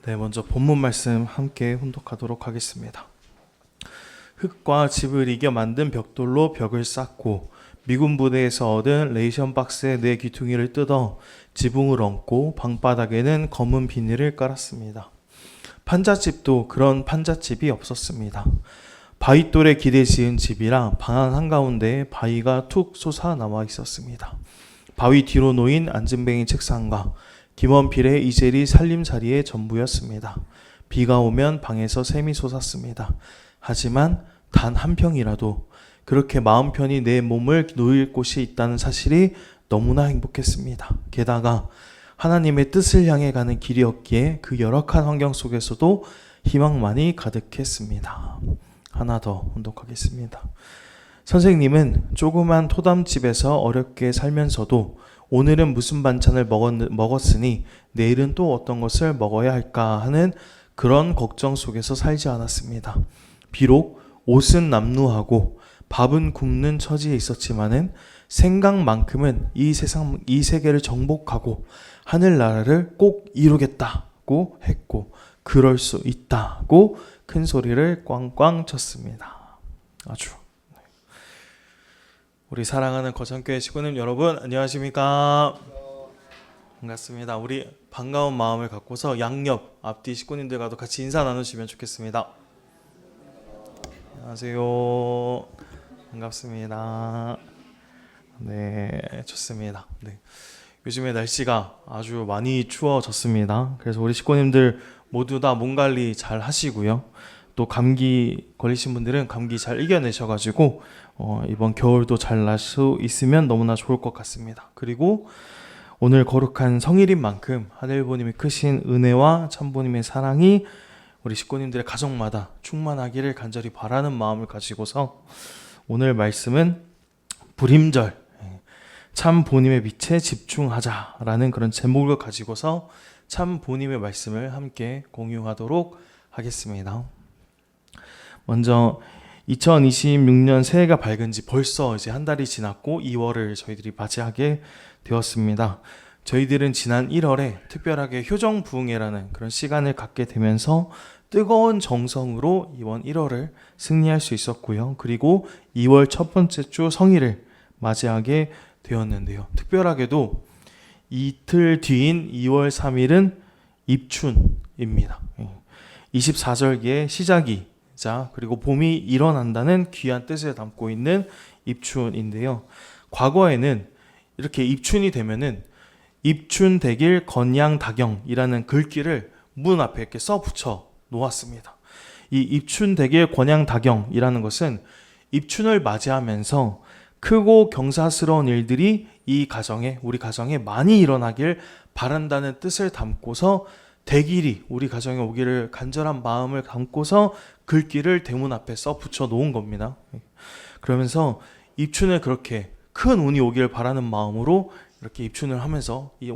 네, 먼저 본문 말씀 함께 훈독하도록 하겠습니다. 흙과 집을 이겨 만든 벽돌로 벽을 쌓고 미군 부대에서 얻은 레이션 박스에 네 귀퉁이를 뜯어 지붕을 얹고 방바닥에는 검은 비닐을 깔았습니다. 판잣집도 그런 판잣집이 없었습니다. 바위돌에 기대 지은 집이라 방 한가운데에 바위가 툭 솟아 나와 있었습니다. 바위 뒤로 놓인 안진뱅이 책상과 김원필의 이젤이 살림살이의 전부였습니다. 비가 오면 방에서 샘이 솟았습니다. 하지만 단 한 평이라도 그렇게 마음 편히 내 몸을 놓일 곳이 있다는 사실이 너무나 행복했습니다. 게다가 하나님의 뜻을 향해 가는 길이었기에 그 열악한 환경 속에서도 희망만이 가득했습니다. 하나 더 혼독하겠습니다. 선생님은 조그만 토담집에서 어렵게 살면서도 오늘은 무슨 반찬을 먹었으니 내일은 또 어떤 것을 먹어야 할까 하는 그런 걱정 속에서 살지 않았습니다. 비록 옷은 남루하고 밥은 굶는 처지에 있었지만은 생각만큼은 이 세계를 정복하고 하늘나라를 꼭 이루겠다고 했고 그럴 수 있다고 큰 소리를 꽝꽝 쳤습니다. 아주 우리 사랑하는 거창교회 식구님 여러분 안녕하십니까? 반갑습니다. 우리 반가운 마음을 갖고서 양옆 앞뒤 식구님들과도 같이 인사 나누시면 좋겠습니다. 안녕하세요. 반갑습니다. 네, 좋습니다. 네. 요즘에 날씨가 아주 많이 추워졌습니다. 그래서 우리 식구님들 모두 다 몸 관리 잘 하시고요. 또 감기 걸리신 분들은 감기 잘 이겨내셔가지고 이번 겨울도 잘 날 수 있으면 너무나 좋을 것 같습니다. 그리고 오늘 거룩한 성일인 만큼 하늘부님이 크신 은혜와 천부님의 사랑이 우리 식구님들의 가정마다 충만하기를 간절히 바라는 마음을 가지고서 오늘 말씀은 불임절 참 보님의 빛에 집중하자라는 그런 제목을 가지고서 참 보님의 말씀을 함께 공유하도록 하겠습니다. 먼저 2026년 새해가 밝은 지 벌써 이제 한 달이 지났고 2월을 저희들이 맞이하게 되었습니다. 저희들은 지난 1월에 특별하게 효정부흥회라는 그런 시간을 갖게 되면서 뜨거운 정성으로 이번 1월을 승리할 수 있었고요. 그리고 2월 첫 번째 주 성일을 맞이하게 되었는데요. 특별하게도 이틀 뒤인 2월 3일은 입춘입니다. 24절기의 시작이자 그리고 봄이 일어난다는 귀한 뜻을 담고 있는 입춘인데요. 과거에는 이렇게 입춘이 되면은 입춘대길 건양다경이라는 글귀를 문 앞에 이렇게 써 붙여 놓았습니다. 이 입춘대길 건양다경이라는 것은 입춘을 맞이하면서 크고 경사스러운 일들이 이 가정에 우리 가정에 많이 일어나길 바란다는 뜻을 담고서 대길이 우리 가정에 오기를 간절한 마음을 담고서 글귀를 대문 앞에 써 붙여 놓은 겁니다. 그러면서 입춘을 그렇게 큰 운이 오기를 바라는 마음으로 이렇게 입춘을 하면서 이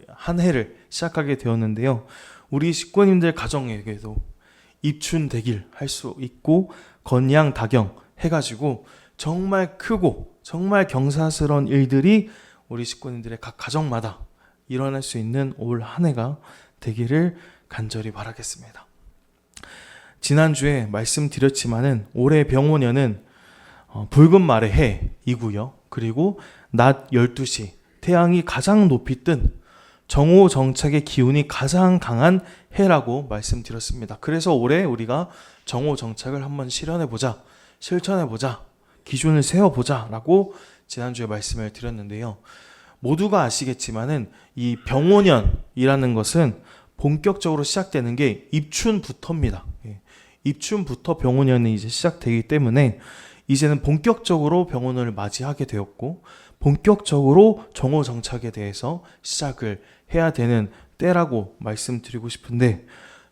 한 해를 시작하게 되었는데요. 우리 식구님들 가정에게도 입춘 대길 할 수 있고 건양다경 해가지고 정말 크고 정말 경사스러운 일들이 우리 식구님들의 각 가정마다 일어날 수 있는 올 한 해가 되기를 간절히 바라겠습니다. 지난주에 말씀드렸지만은 올해 병오년은 붉은 말의 해이고요. 그리고 낮 12시 태양이 가장 높이 뜬 정오정착의 기운이 가장 강한 해라고 말씀드렸습니다. 그래서 올해 우리가 정오정착을 한번 실현해보자, 실천해보자, 기준을 세워보자 라고 지난주에 말씀을 드렸는데요. 모두가 아시겠지만은 이 병오년이라는 것은 본격적으로 시작되는 게 입춘부터입니다. 입춘부터 병오년이 이제 시작되기 때문에 이제는 본격적으로 병오년을 맞이하게 되었고 본격적으로 정오정착에 대해서 시작을 해야 되는 때라고 말씀드리고 싶은데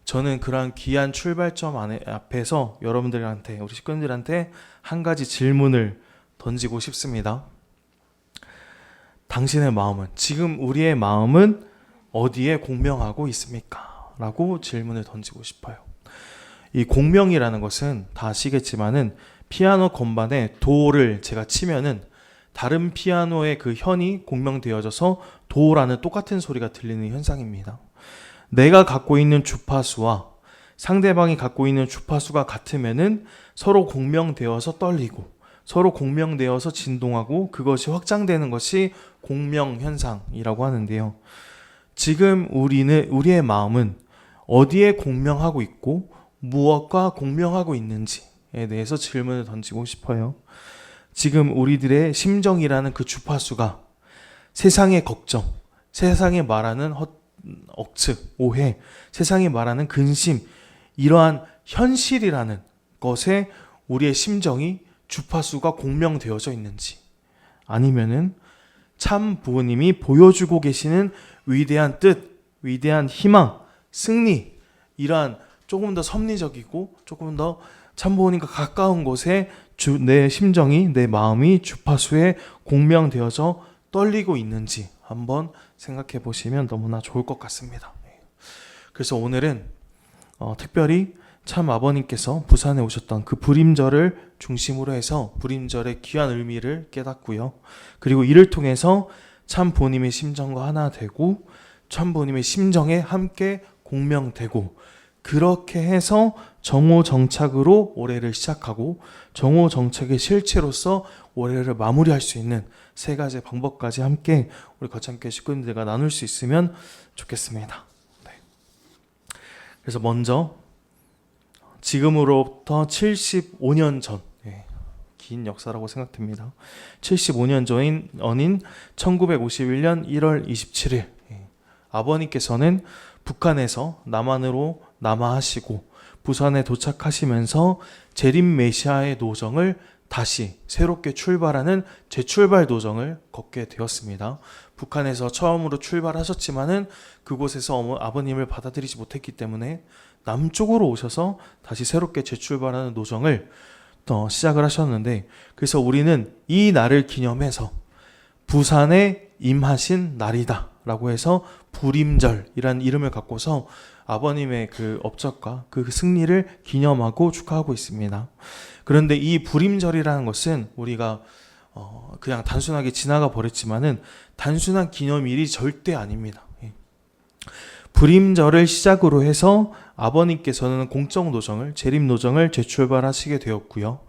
저는 그러한 귀한 출발점 앞에서 여러분들한테 우리 식구들한테 한 가지 질문을 던지고 싶습니다. 당신의 마음은 지금 우리의 마음은 어디에 공명하고 있습니까? 라고 질문을 던지고 싶어요. 이 공명이라는 것은 다 아시겠지만은 피아노 건반에 도를 제가 치면은 다른 피아노의 그 현이 공명되어져서 도라는 똑같은 소리가 들리는 현상입니다. 내가 갖고 있는 주파수와 상대방이 갖고 있는 주파수가 같으면은 서로 공명되어서 떨리고 서로 공명되어서 진동하고 그것이 확장되는 것이 공명현상이라고 하는데요. 지금 우리의 마음은 어디에 공명하고 있고 무엇과 공명하고 있는지에 대해서 질문을 던지고 싶어요. 지금 우리들의 심정이라는 그 주파수가 세상의 걱정, 세상이 말하는 억측, 오해, 세상이 말하는 근심, 이러한 현실이라는 것에 우리의 심정이 주파수가 공명되어져 있는지, 아니면은 참 부모님이 보여주고 계시는 위대한 뜻, 위대한 희망, 승리, 이러한 조금 더 섭리적이고 조금 더 참부모님과 가까운 곳에 내 심정이, 내 마음이 주파수에 공명되어져 떨리고 있는지 한번 생각해 보시면 너무나 좋을 것 같습니다. 그래서 오늘은 특별히 참 아버님께서 부산에 오셨던 그 불임절을 중심으로 해서 불임절의 귀한 의미를 깨닫고요. 그리고 이를 통해서 참 부모님의 심정과 하나 되고 참 부모님의 심정에 함께 공명되고, 그렇게 해서 정오정착으로 올해를 시작하고 정오정착의 실체로서 올해를 마무리할 수 있는 세 가지 방법까지 함께 우리 거창교회 식구님들과 나눌 수 있으면 좋겠습니다. 네. 그래서 먼저 지금으로부터 75년 전, 긴 역사라고 생각됩니다. 75년 전인 1951년 1월 27일 아버님께서는 북한에서 남한으로 남하하시고 부산에 도착하시면서 재림 메시아의 노정을 다시 새롭게 출발하는 재출발 노정을 걷게 되었습니다. 북한에서 처음으로 출발하셨지만은 그곳에서 아버님을 받아들이지 못했기 때문에 남쪽으로 오셔서 다시 새롭게 재출발하는 노정을 시작을 하셨는데, 그래서 우리는 이 날을 기념해서 부산에 임하신 날이다 라고 해서 불임절이라는 이름을 갖고서 아버님의 그 업적과 그 승리를 기념하고 축하하고 있습니다. 그런데 이 불임절이라는 것은 우리가 그냥 단순하게 지나가 버렸지만은 단순한 기념일이 절대 아닙니다. 불임절을 시작으로 해서 아버님께서는 공적노정을, 재림노정을 재출발하시게 되었고요.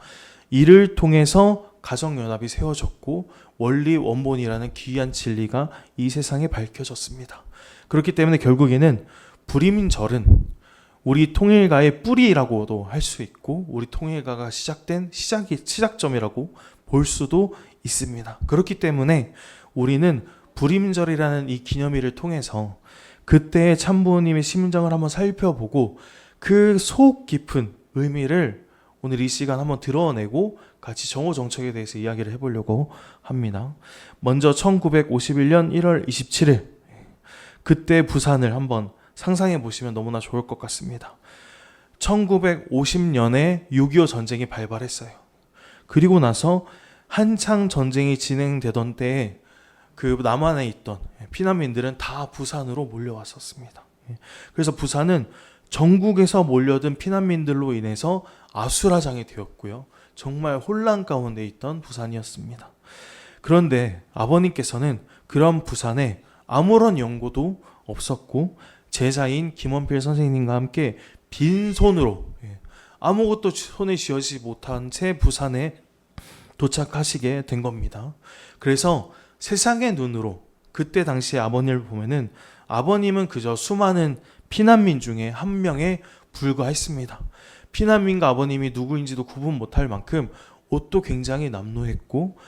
이를 통해서 가정연합이 세워졌고 원리 원본이라는 귀한 진리가 이 세상에 밝혀졌습니다. 그렇기 때문에 결국에는 불임절은 우리 통일가의 뿌리라고도 할 수 있고 우리 통일가가 시작된 시작점이라고 볼 수도 있습니다. 그렇기 때문에 우리는 불임절이라는 이 기념일을 통해서 그때의 참부모님의 심정을 한번 살펴보고 그 속 깊은 의미를 오늘 이 시간 한번 드러내고 같이 정오정책에 대해서 이야기를 해보려고 합니다. 먼저 1951년 1월 27일 그때 부산을 한번 상상해 보시면 너무나 좋을 것 같습니다. 1950년에 6.25 전쟁이 발발했어요. 그리고 나서 한창 전쟁이 진행되던 때에 그 남한에 있던 피난민들은 다 부산으로 몰려왔었습니다. 그래서 부산은 전국에서 몰려든 피난민들로 인해서 아수라장이 되었고요. 정말 혼란 가운데 있던 부산이었습니다. 그런데 아버님께서는 그런 부산에 아무런 연고도 없었고 제자인 김원필 선생님과 함께 빈손으로 아무것도 손에 쥐어지지 못한 채 부산에 도착하시게 된 겁니다. 그래서 세상의 눈으로 그때 당시 아버님을 보면은 아버님은 그저 수많은 피난민 중에 한 명에 불과했습니다. 피난민과 아버님이 누구인지도 구분 못할 만큼 옷도 굉장히 남루했고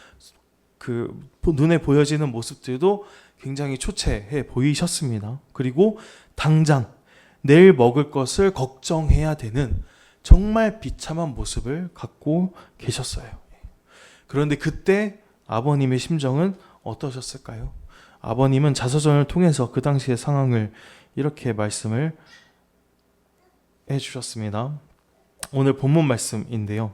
그 눈에 보여지는 모습들도 굉장히 초췌해 보이셨습니다. 그리고 당장 내일 먹을 것을 걱정해야 되는 정말 비참한 모습을 갖고 계셨어요. 그런데 그때 아버님의 심정은 어떠셨을까요? 아버님은 자서전을 통해서 그 당시의 상황을 이렇게 말씀을 해주셨습니다. 오늘 본문 말씀인데요.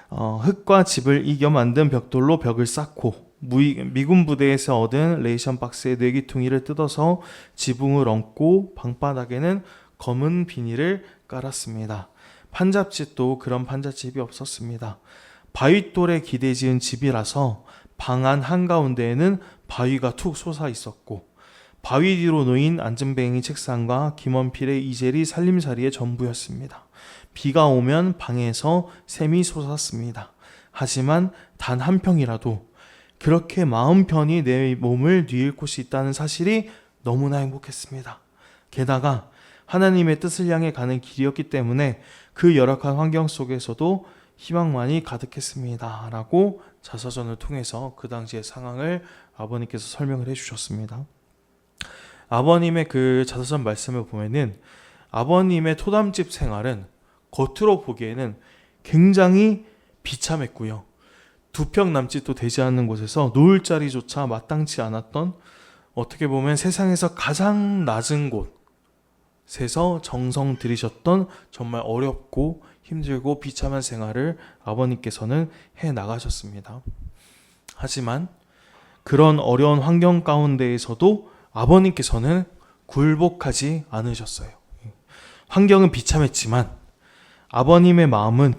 흙과 집을 이겨 만든 벽돌로 벽을 쌓고 미군 부대에서 얻은 레이션 박스의 뇌기퉁이를 뜯어서 지붕을 얹고 방바닥에는 검은 비닐을 깔았습니다. 판잣집도 그런 판잣집이 없었습니다. 바윗돌에 기대 지은 집이라서 방 안 한가운데에는 바위가 툭 솟아 있었고 바위 뒤로 놓인 안전뱅이 책상과 김원필의 이젤이 살림살이의 전부였습니다. 비가 오면 방에서 샘이 솟았습니다. 하지만 단 한 평이라도 그렇게 마음 편히 내 몸을 뉘을 곳이 있다는 사실이 너무나 행복했습니다. 게다가 하나님의 뜻을 향해 가는 길이었기 때문에 그 열악한 환경 속에서도 희망만이 가득했습니다. 라고 자서전을 통해서 그 당시의 상황을 아버님께서 설명을 해주셨습니다. 아버님의 그 자서전 말씀을 보면은 아버님의 토담집 생활은 겉으로 보기에는 굉장히 비참했고요. 2평 남짓도 되지 않는 곳에서 놓을 자리조차 마땅치 않았던, 어떻게 보면 세상에서 가장 낮은 곳에서 정성 들이셨던 정말 어렵고 힘들고 비참한 생활을 아버님께서는 해 나가셨습니다. 하지만 그런 어려운 환경 가운데에서도 아버님께서는 굴복하지 않으셨어요. 환경은 비참했지만 아버님의 마음은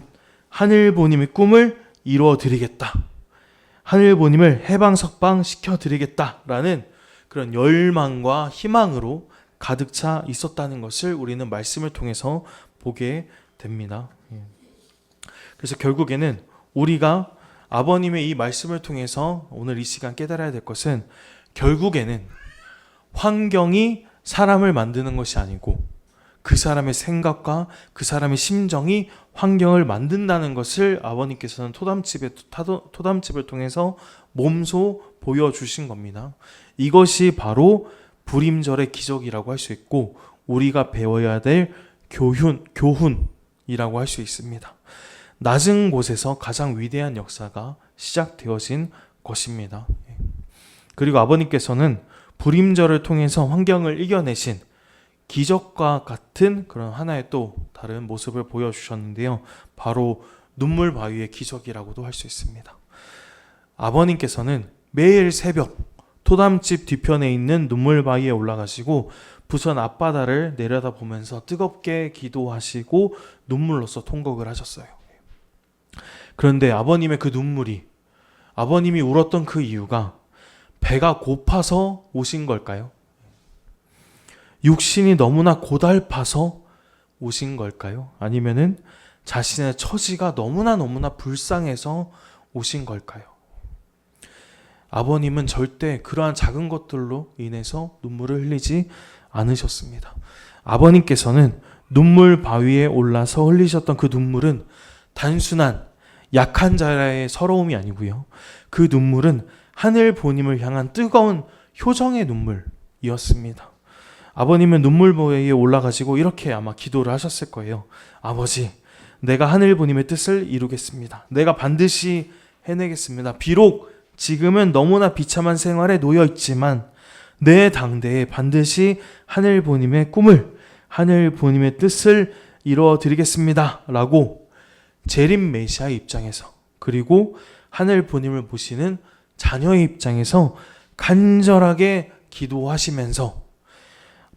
하늘보님의 꿈을 이루어 드리겠다, 하늘보님을 해방석방 시켜드리겠다라는 그런 열망과 희망으로 가득 차 있었다는 것을 우리는 말씀을 통해서 보게 됩니다. 그래서 결국에는 우리가 아버님의 이 말씀을 통해서 오늘 이 시간 깨달아야 될 것은, 결국에는 환경이 사람을 만드는 것이 아니고 그 사람의 생각과 그 사람의 심정이 환경을 만든다는 것을 아버님께서는 토담집을 통해서 몸소 보여주신 겁니다. 이것이 바로 불임절의 기적이라고 할 수 있고 우리가 배워야 될 교훈이라고 할 수 있습니다. 낮은 곳에서 가장 위대한 역사가 시작되어진 것입니다. 그리고 아버님께서는 불임절을 통해서 환경을 이겨내신 기적과 같은 그런 하나의 또 다른 모습을 보여주셨는데요. 바로 눈물 바위의 기적이라고도 할 수 있습니다. 아버님께서는 매일 새벽 토담집 뒤편에 있는 눈물 바위에 올라가시고 부천 앞바다를 내려다보면서 뜨겁게 기도하시고 눈물로써 통곡을 하셨어요. 그런데 아버님의 그 눈물이, 아버님이 울었던 그 이유가 배가 고파서 오신 걸까요? 육신이 너무나 고달파서 오신 걸까요? 아니면은 자신의 처지가 너무나 불쌍해서 오신 걸까요? 아버님은 절대 그러한 작은 것들로 인해서 눈물을 흘리지 않으셨습니다. 아버님께서는 눈물 바위에 올라서 흘리셨던 그 눈물은 단순한 약한 자의 서러움이 아니고요. 그 눈물은 하늘 보님을 향한 뜨거운 효정의 눈물이었습니다. 아버님은 눈물 바위에 올라가시고 이렇게 아마 기도를 하셨을 거예요. 아버지, 내가 하늘 보님의 뜻을 이루겠습니다. 내가 반드시 해내겠습니다. 비록 지금은 너무나 비참한 생활에 놓여 있지만 내 당대에 반드시 하늘 보님의 꿈을, 하늘 보님의 뜻을 이루어 드리겠습니다. 라고 재림 메시아의 입장에서, 그리고 하늘 보님을 보시는 자녀의 입장에서 간절하게 기도하시면서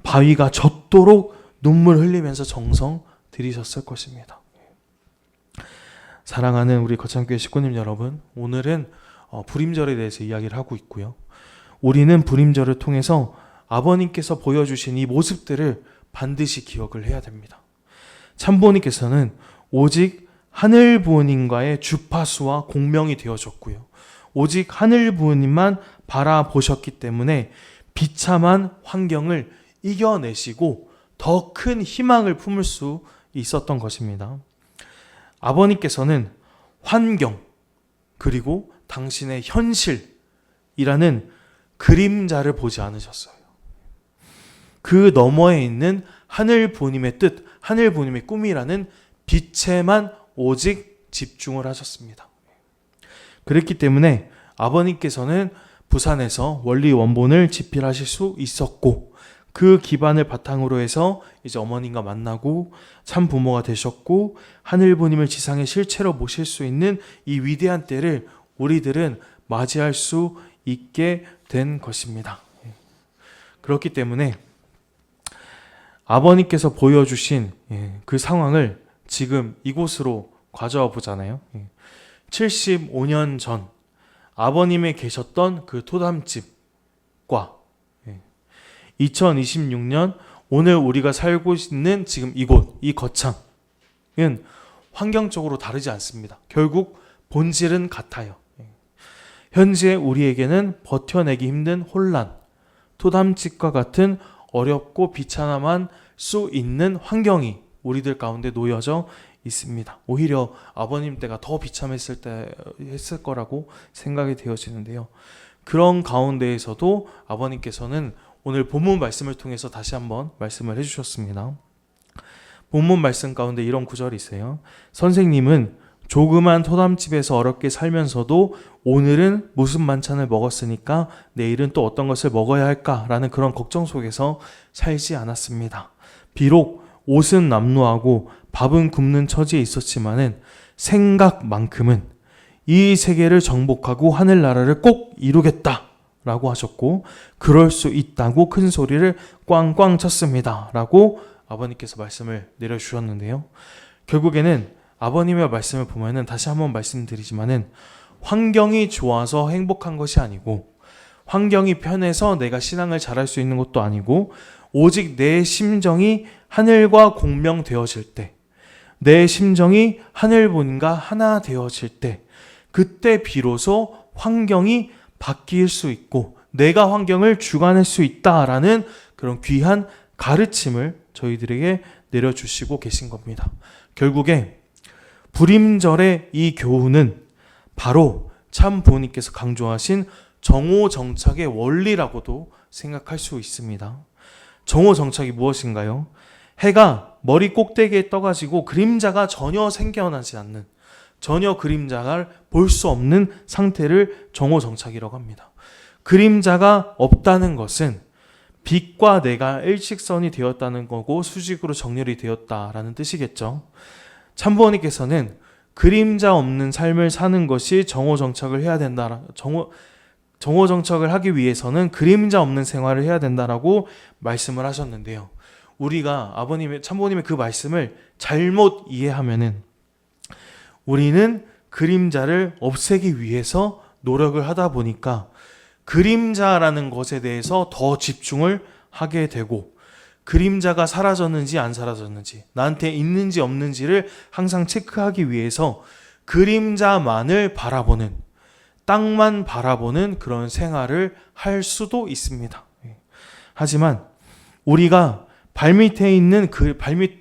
바위가 젖도록 눈물 흘리면서 정성 들이셨을 것입니다. 사랑하는 우리 거창교회 식구님 여러분, 오늘은 불임절에 대해서 이야기를 하고 있고요. 우리는 불임절을 통해서 아버님께서 보여주신 이 모습들을 반드시 기억을 해야 됩니다. 참부모님께서는 오직 하늘 부모님과의 주파수와 공명이 되어졌고요. 오직 하늘 부모님만 바라보셨기 때문에 비참한 환경을 이겨내시고 더 큰 희망을 품을 수 있었던 것입니다. 아버님께서는 환경 그리고 당신의 현실이라는 그림자를 보지 않으셨어요. 그 너머에 있는 하늘 부모님의 뜻, 하늘 부모님의 꿈이라는 빛에만 오직 집중을 하셨습니다. 그랬기 때문에 아버님께서는 부산에서 원리 원본을 집필하실 수 있었고, 그 기반을 바탕으로 해서 이제 어머님과 만나고 참 부모가 되셨고 하늘 부모님을 지상에 실체로 모실 수 있는 이 위대한 때를 우리들은 맞이할 수 있게 된 것입니다. 그렇기 때문에 아버님께서 보여주신 그 상황을 지금 이곳으로 가져와 보잖아요. 75년 전 아버님이 계셨던 그 토담집과 2026년 오늘 우리가 살고 있는 지금 이곳, 이 거창은 환경적으로 다르지 않습니다. 결국 본질은 같아요. 현재 우리에게는 버텨내기 힘든 혼란, 토담집과 같은 어렵고 비참함한 수 있는 환경이 우리들 가운데 놓여져 있습니다. 오히려 아버님 때가 더 비참했을 거라고 생각이 되어지는데요. 그런 가운데에서도 아버님께서는 오늘 본문 말씀을 통해서 다시 한번 말씀을 해주셨습니다. 본문 말씀 가운데 이런 구절이 있어요. 선생님은 조그만 토담집에서 어렵게 살면서도 오늘은 무슨 만찬을 먹었으니까 내일은 또 어떤 것을 먹어야 할까라는 그런 걱정 속에서 살지 않았습니다. 비록 옷은 남루하고 밥은 굶는 처지에 있었지만은 생각만큼은 이 세계를 정복하고 하늘나라를 꼭 이루겠다라고 하셨고, 그럴 수 있다고 큰 소리를 꽝꽝 쳤습니다 라고 아버님께서 말씀을 내려주셨는데요. 결국에는 아버님의 말씀을 보면은 다시 한번 말씀드리지만은 환경이 좋아서 행복한 것이 아니고, 환경이 편해서 내가 신앙을 잘할 수 있는 것도 아니고, 오직 내 심정이 하늘과 공명되어질 때, 내 심정이 하늘분과 하나 되어질 때, 그때 비로소 환경이 바뀔 수 있고 내가 환경을 주관할 수 있다라는 그런 귀한 가르침을 저희들에게 내려주시고 계신 겁니다. 결국에 불임절의 이 교훈은 바로 참 부모님께서 강조하신 정오정착의 원리라고도 생각할 수 있습니다. 정오정착이 무엇인가요? 해가 머리 꼭대기에 떠가지고 그림자가 전혀 생겨나지 않는, 전혀 그림자를 볼 수 없는 상태를 정오정착이라고 합니다. 그림자가 없다는 것은 빛과 내가 일직선이 되었다는 거고 수직으로 정렬이 되었다라는 뜻이겠죠. 참부모님께서는 그림자 없는 삶을 사는 것이 정오정착을 해야 된다. 정오정착을 하기 위해서는 그림자 없는 생활을 해야 된다라고 말씀을 하셨는데요. 우리가 참부모님의 그 말씀을 잘못 이해하면은 우리는 그림자를 없애기 위해서 노력을 하다 보니까 그림자라는 것에 대해서 더 집중을 하게 되고, 그림자가 사라졌는지 안 사라졌는지, 나한테 있는지 없는지를 항상 체크하기 위해서 그림자만을 바라보는, 땅만 바라보는 그런 생활을 할 수도 있습니다. 하지만 우리가 발밑에 있는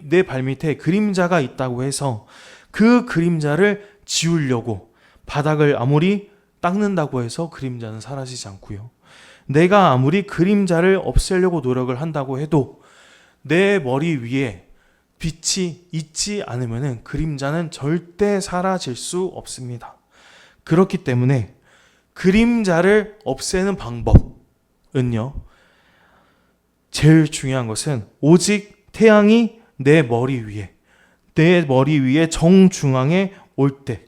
내 발밑에 그림자가 있다고 해서 그 그림자를 지우려고 바닥을 아무리 닦는다고 해서 그림자는 사라지지 않고요. 내가 아무리 그림자를 없애려고 노력을 한다고 해도 내 머리 위에 빛이 있지 않으면 그림자는 절대 사라질 수 없습니다. 그렇기 때문에 그림자를 없애는 방법은요, 제일 중요한 것은 오직 태양이 내 머리 위에 정중앙에 올 때,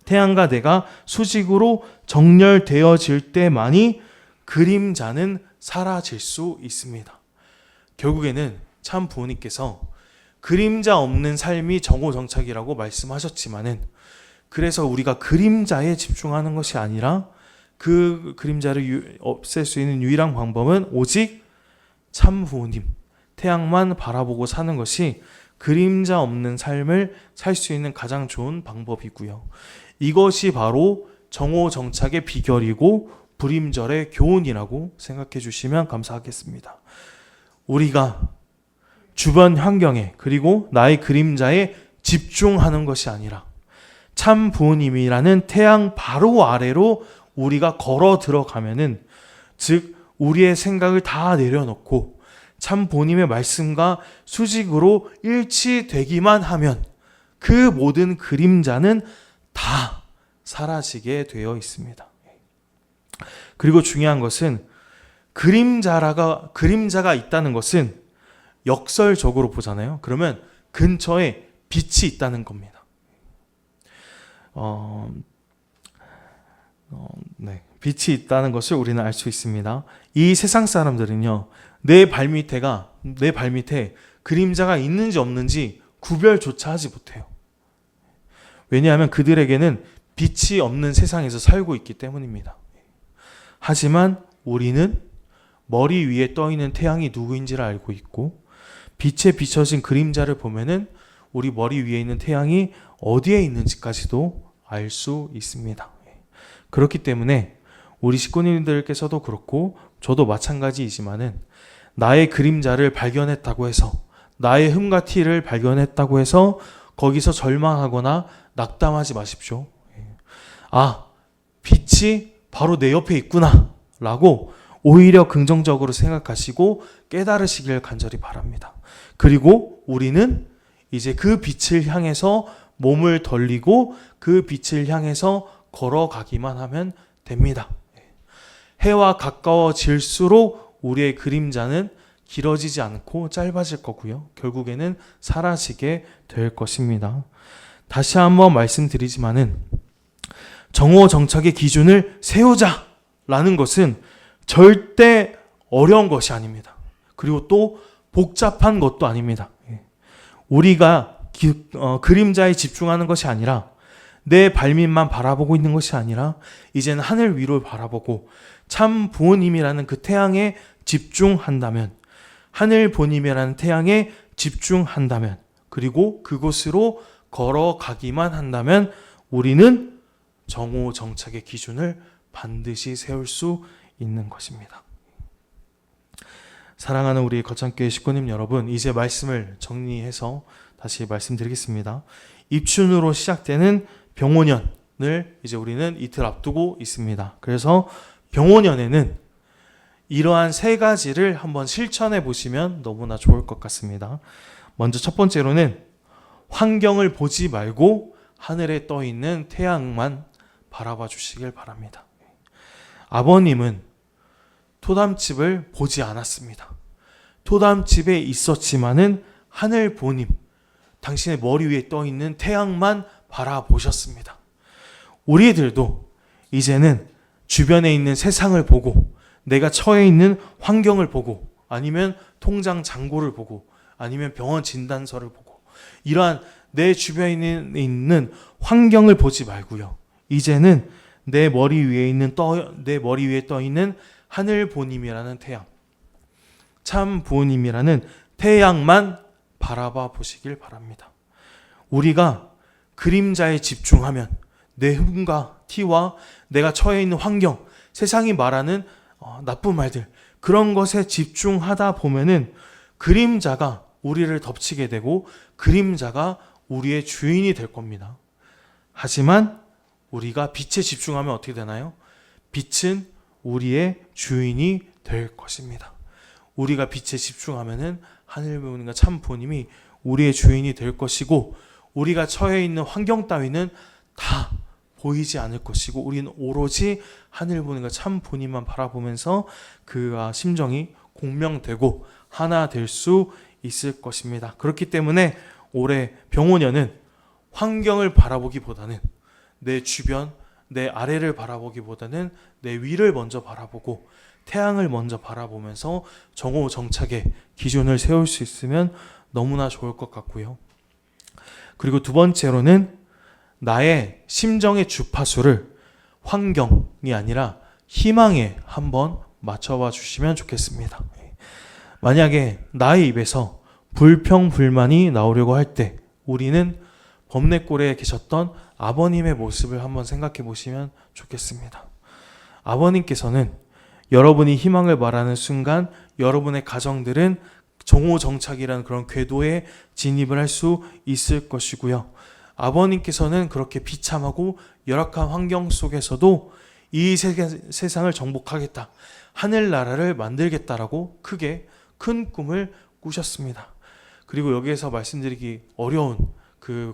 태양과 내가 수직으로 정렬되어질 때만이 그림자는 사라질 수 있습니다. 결국에는 참 부모님께서 그림자 없는 삶이 정오정착이라고 말씀하셨지만은, 그래서 우리가 그림자에 집중하는 것이 아니라 그 그림자를 없앨 수 있는 유일한 방법은 오직 참 부모님, 태양만 바라보고 사는 것이 그림자 없는 삶을 살 수 있는 가장 좋은 방법이고요. 이것이 바로 정오정착의 비결이고 불임절의 교훈이라고 생각해 주시면 감사하겠습니다. 우리가 주변 환경에 그리고 나의 그림자에 집중하는 것이 아니라 참 부모님이라는 태양 바로 아래로 우리가 걸어 들어가면은, 즉 우리의 생각을 다 내려놓고 참 부모님의 말씀과 수직으로 일치되기만 하면 그 모든 그림자는 다 사라지게 되어 있습니다. 그리고 중요한 것은 그림자가 있다는 것은 역설적으로 보잖아요. 그러면 근처에 빛이 있다는 겁니다. 빛이 있다는 것을 우리는 알 수 있습니다. 이 세상 사람들은요, 내 발밑에 그림자가 있는지 없는지 구별조차 하지 못해요. 왜냐하면 그들에게는 빛이 없는 세상에서 살고 있기 때문입니다. 하지만 우리는 머리 위에 떠 있는 태양이 누구인지를 알고 있고, 빛에 비춰진 그림자를 보면은 우리 머리 위에 있는 태양이 어디에 있는지까지도 알 수 있습니다. 그렇기 때문에 우리 식구님들께서도 그렇고 저도 마찬가지이지만은 나의 그림자를 발견했다고 해서, 나의 흠과 티를 발견했다고 해서 거기서 절망하거나 낙담하지 마십시오. 아, 빛이 바로 내 옆에 있구나 라고 오히려 긍정적으로 생각하시고 깨달으시길 간절히 바랍니다. 그리고 우리는 이제 그 빛을 향해서 몸을 돌리고 그 빛을 향해서 걸어가기만 하면 됩니다. 해와 가까워질수록 우리의 그림자는 길어지지 않고 짧아질 거고요. 결국에는 사라지게 될 것입니다. 다시 한번 말씀드리지만은 정오 정착의 기준을 세우자라는 것은 절대 어려운 것이 아닙니다. 그리고 또 복잡한 것도 아닙니다. 우리가 그림자에 집중하는 것이 아니라, 내 발밑만 바라보고 있는 것이 아니라 이제는 하늘 위로 바라보고 참 부모님이라는 그 태양에 집중한다면, 하늘 보님이라는 태양에 집중한다면, 그리고 그곳으로 걸어가기만 한다면 우리는 정오 정착의 기준을 반드시 세울 수 있는 것입니다. 사랑하는 우리 거창교회 식구님 여러분, 이제 말씀을 정리해서 다시 말씀드리겠습니다. 입춘으로 시작되는 병오년을 이제 우리는 이틀 앞두고 있습니다. 그래서 병오년에는 이러한 세 가지를 한번 실천해 보시면 너무나 좋을 것 같습니다. 먼저 첫 번째로는 환경을 보지 말고 하늘에 떠 있는 태양만 바라봐 주시길 바랍니다. 아버님은 토담집을 보지 않았습니다. 토담집에 있었지만은 하늘 보님, 당신의 머리 위에 떠 있는 태양만 바라보셨습니다. 우리들도 이제는 주변에 있는 세상을 보고, 내가 처해 있는 환경을 보고, 아니면 통장 잔고를 보고, 아니면 병원 진단서를 보고, 이러한 내 주변에 있는 환경을 보지 말고요. 이제는 내 머리 위에 떠 있는 하늘 보님이라는 태양, 참 부모님이라는 태양만 바라봐 보시길 바랍니다. 우리가 그림자에 집중하면 내 흠과 티와 내가 처해 있는 환경, 세상이 말하는 나쁜 말들, 그런 것에 집중하다 보면은 그림자가 우리를 덮치게 되고 그림자가 우리의 주인이 될 겁니다. 하지만 우리가 빛에 집중하면 어떻게 되나요? 빛은 우리의 주인이 될 것입니다. 우리가 빛에 집중하면은 하늘 부모님과 참 부모님이 우리의 주인이 될 것이고, 우리가 처해 있는 환경 따위는 다 보이지 않을 것이고, 우리는 오로지 하늘 부모님과 참 부모님만 바라보면서 그와 심정이 공명되고 하나 될 수 있을 것입니다. 그렇기 때문에 올해 병오년은 환경을 바라보기보다는 내 주변, 내 아래를 바라보기보다는 내 위를 먼저 바라보고 태양을 먼저 바라보면서 정오 정착의 기준을 세울 수 있으면 너무나 좋을 것 같고요. 그리고 두 번째로는 나의 심정의 주파수를 환경이 아니라 희망에 한번 맞춰봐 주시면 좋겠습니다. 만약에 나의 입에서 불평불만이 나오려고 할 때 우리는 범례골에 계셨던 아버님의 모습을 한번 생각해 보시면 좋겠습니다. 아버님께서는 여러분이 희망을 말하는 순간 여러분의 가정들은 정오정착이라는 그런 궤도에 진입을 할 수 있을 것이고요. 아버님께서는 그렇게 비참하고 열악한 환경 속에서도 이 세상을 정복하겠다, 하늘나라를 만들겠다라고 크게 큰 꿈을 꾸셨습니다. 그리고 여기에서 말씀드리기 어려운 그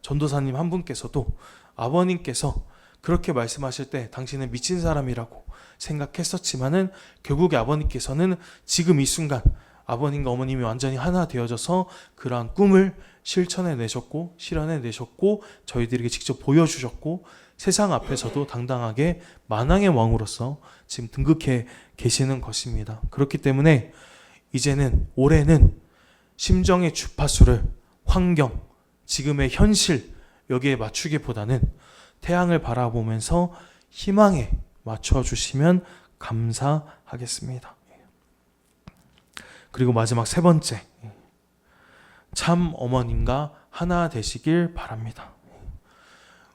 전도사님 한 분께서도 아버님께서 그렇게 말씀하실 때 당신은 미친 사람이라고 생각했었지만은 결국에 아버님께서는 지금 이 순간 아버님과 어머님이 완전히 하나 되어져서 그러한 꿈을 실현해 내셨고 저희들에게 직접 보여주셨고 세상 앞에서도 당당하게 만왕의 왕으로서 지금 등극해 계시는 것입니다. 그렇기 때문에 이제는 올해는 심정의 주파수를 환경, 지금의 현실 여기에 맞추기보다는 태양을 바라보면서 희망에 맞춰주시면 감사하겠습니다. 그리고 마지막 세 번째, 참 어머님과 하나 되시길 바랍니다.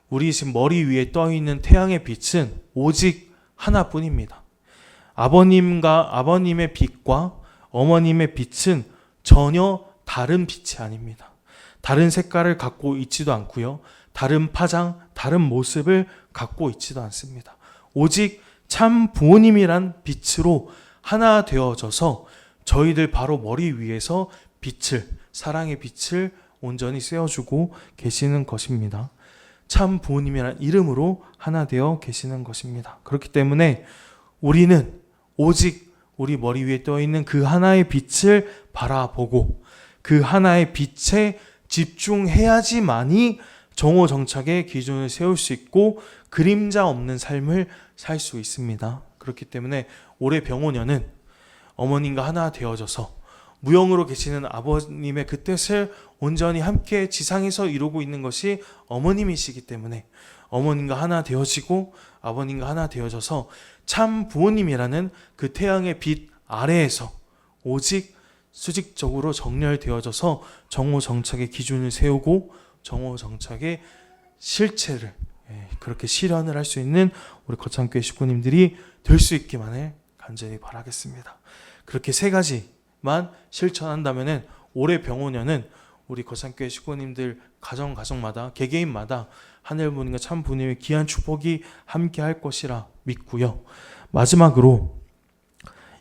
우리 지금 머리 위에 떠 있는 태양의 빛은 오직 하나뿐입니다. 아버님의 빛과 어머님의 빛은 전혀 다른 빛이 아닙니다. 다른 색깔을 갖고 있지도 않고요. 다른 파장, 다른 모습을 갖고 있지도 않습니다. 오직 참 부모님이란 빛으로 하나 되어져서 저희들 바로 머리 위에서 빛을, 사랑의 빛을 온전히 쐬어주고 계시는 것입니다. 참 부모님이란 이름으로 하나 되어 계시는 것입니다. 그렇기 때문에 우리는 오직 우리 머리 위에 떠 있는 그 하나의 빛을 바라보고 그 하나의 빛에 집중해야지만이 정오정착의 기준을 세울 수 있고 그림자 없는 삶을 살 수 있습니다. 그렇기 때문에 올해 병오년은 어머님과 하나 되어져서 무형으로 계시는 아버님의 그 뜻을 온전히 함께 지상에서 이루고 있는 것이 어머님이시기 때문에 어머님과 하나 되어지고 아버님과 하나 되어져서 참 부모님이라는 그 태양의 빛 아래에서 오직 수직적으로 정렬되어져서 정오정착의 기준을 세우고 정오정착의 실체를 그렇게 실현을 할 수 있는 우리 거창교회 식구님들이 될 수 있기만을 간절히 바라겠습니다. 그렇게 세 가지만 실천한다면은 올해 병오년은 우리 거창교회 식구님들 가정마다 개개인마다 하늘 부모님과 참 부모님의 귀한 축복이 함께 할 것이라 믿고요. 마지막으로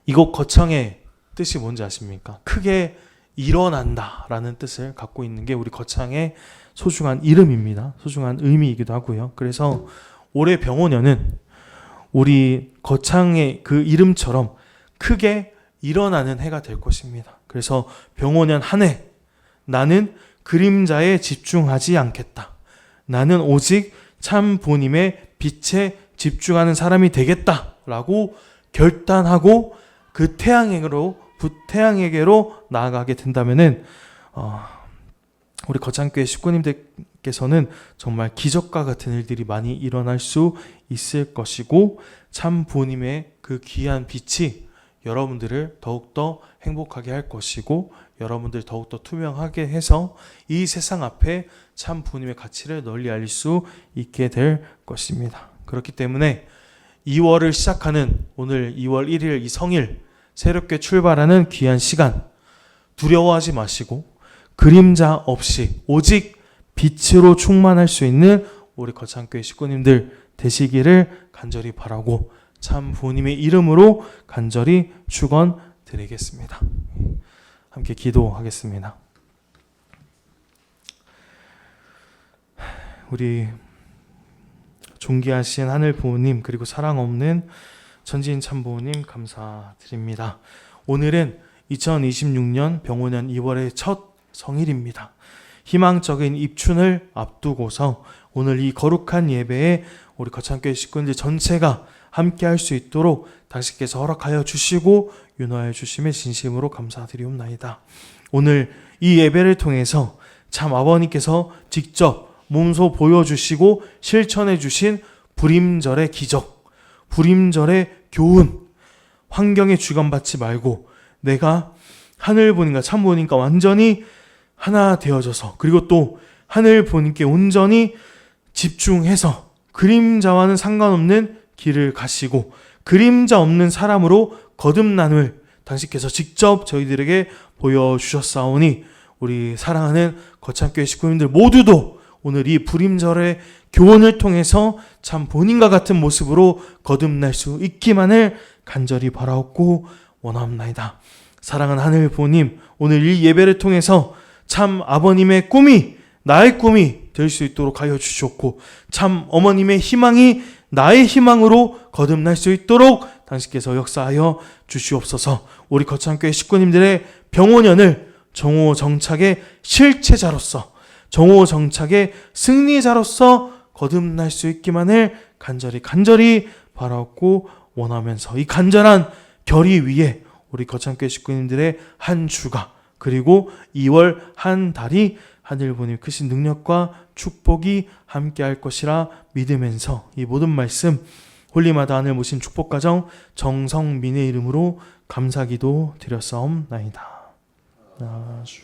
이곳 거창의 뜻이 뭔지 아십니까? 크게 일어난다 라는 뜻을 갖고 있는 게 우리 거창의 소중한 이름입니다. 소중한 의미이기도 하고요. 그래서 올해 병오년은 우리 거창의 그 이름처럼 크게 일어나는 해가 될 것입니다. 그래서 병오년 한 해 나는 그림자에 집중하지 않겠다. 나는 오직 참 부모님의 빛에 집중하는 사람이 되겠다라고 결단하고 그 태양에게로 나아가게 된다면은 우리 거창교회 식구님들께서는 정말 기적과 같은 일들이 많이 일어날 수 있을 것이고 참 부모님의 그 귀한 빛이 여러분들을 더욱더 행복하게 할 것이고 여러분들 더욱더 투명하게 해서 이 세상 앞에 참 부모님의 가치를 널리 알릴 수 있게 될 것입니다. 그렇기 때문에 2월을 시작하는 오늘 2월 1일 이 성일 새롭게 출발하는 귀한 시간 두려워하지 마시고 그림자 없이 오직 빛으로 충만할 수 있는 우리 거창교회 식구님들 되시기를 간절히 바라고 참 부모님의 이름으로 간절히 축원드리겠습니다. 함께 기도하겠습니다. 우리 존귀하신 하늘 부모님 그리고 사랑 없는 천지인 참 부모님 감사드립니다. 오늘은 2026년 병오년 2월의 첫 성일입니다. 희망적인 입춘을 앞두고서 오늘 이 거룩한 예배에 우리 거창교회 식구들 전체가 함께 할 수 있도록 당신께서 허락하여 주시고 윤호하여 주심에 진심으로 감사드리옵나이다. 오늘 이 예배를 통해서 참 아버님께서 직접 몸소 보여주시고 실천해 주신 불임절의 기적, 불임절의 교훈, 환경에 주관받지 말고 내가 하늘 부모님과 참 부모님과 완전히 하나 되어져서 그리고 또 하늘 부모님께 온전히 집중해서 그림자와는 상관없는 길을 가시고 그림자 없는 사람으로 거듭남을 당신께서 직접 저희들에게 보여주셨사오니 우리 사랑하는 거창교회 식구님들 모두도 오늘 이 불임절의 교훈을 통해서 참 본인과 같은 모습으로 거듭날 수 있기만을 간절히 바라옵고 원하옵나이다. 사랑하는 하늘 부모님, 오늘 이 예배를 통해서 참 아버님의 꿈이 나의 꿈이 될 수 있도록 하여 주셨고 참 어머님의 희망이 나의 희망으로 거듭날 수 있도록 당신께서 역사하여 주시옵소서. 우리 거창교회 식구님들의 병오년을 정오정착의 실체자로서 정오정착의 승리자로서 거듭날 수 있기만을 간절히 바라옵고 원하면서 이 간절한 결의 위에 우리 거창교회 식구님들의 한 주가 그리고 2월 한 달이 하늘 부모님 크신 능력과 축복이 함께 할 것이라 믿으면서 이 모든 말씀 홀리마다 하늘 모신 축복가정 정성민의 이름으로 감사기도 드렸사옵나이다. 아주